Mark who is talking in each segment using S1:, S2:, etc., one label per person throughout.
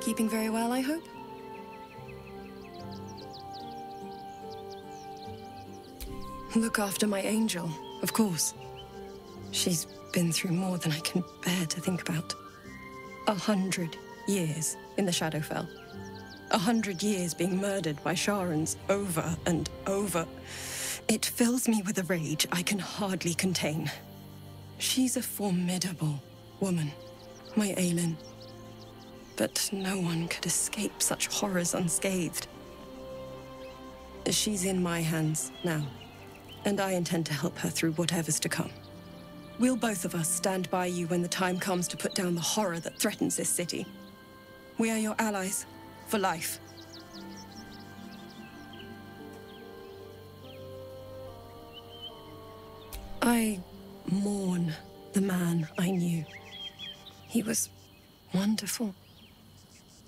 S1: Keeping very well, I hope? Look after my angel, of course. She's been through more than I can bear to think about. 100 years in the Shadowfell. 100 years being murdered by Sharans over and over. It fills me with a rage I can hardly contain. She's a formidable woman, my Aylin. But no one could escape such horrors unscathed. She's in my hands now, and I intend to help her through whatever's to come. We'll both of us stand by you when the time comes to put down the horror that threatens this city. We are your allies, for life. I mourn the man I knew. He was wonderful.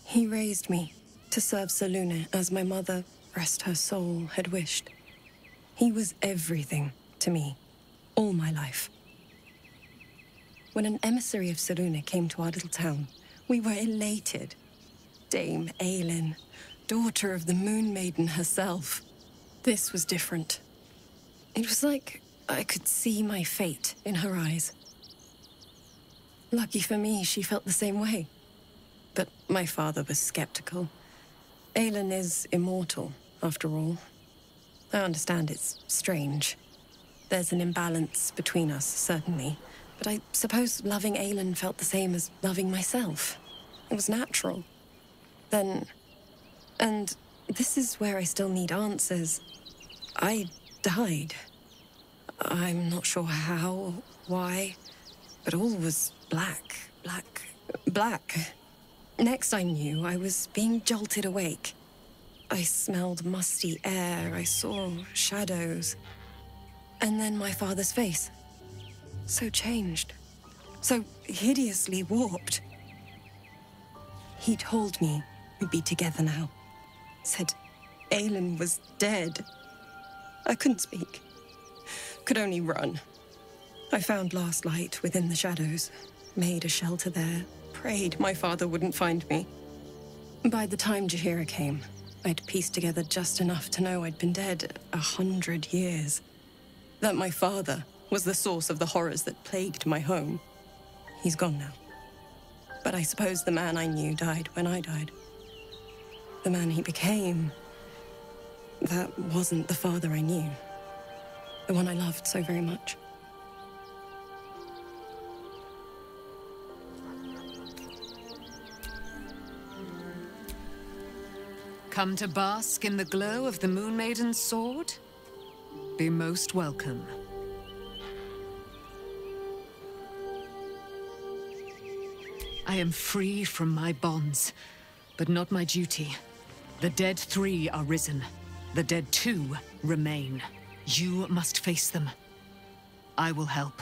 S1: He raised me to serve Selûne as my mother, rest her soul, had wished. He was everything to me, all my life. When an emissary of Selûne came to our little town, we were elated. Dame Aylin, daughter of the Moon Maiden herself. This was different. It was like I could see my fate in her eyes. Lucky for me, she felt the same way. But my father was skeptical. Aylin is immortal, after all. I understand it's strange. There's an imbalance between us, certainly. But I suppose loving Aylin felt the same as loving myself. It was natural. Then... and this is where I still need answers. I died. I'm not sure how or why, but all was black, black, black. Next I knew, I was being jolted awake. I smelled musty air, I saw shadows. And then my father's face. So changed. So hideously warped. He told me we'd be together now. Said Aylin was dead. I couldn't speak. Could only run. I found last light within the shadows. Made a shelter there. Prayed my father wouldn't find me. By the time Jaheira came, I'd pieced together just enough to know I'd been dead 100 years. That my father was the source of the horrors that plagued my home. He's gone now. But I suppose the man I knew died when I died. The man he became, that wasn't the father I knew. The one I loved so very much.
S2: Come to bask in the glow of the Moon Maiden's sword? Be most welcome. I am free from my bonds, but not my duty. The dead 3 are risen. The dead 2 remain. You must face them. I will help.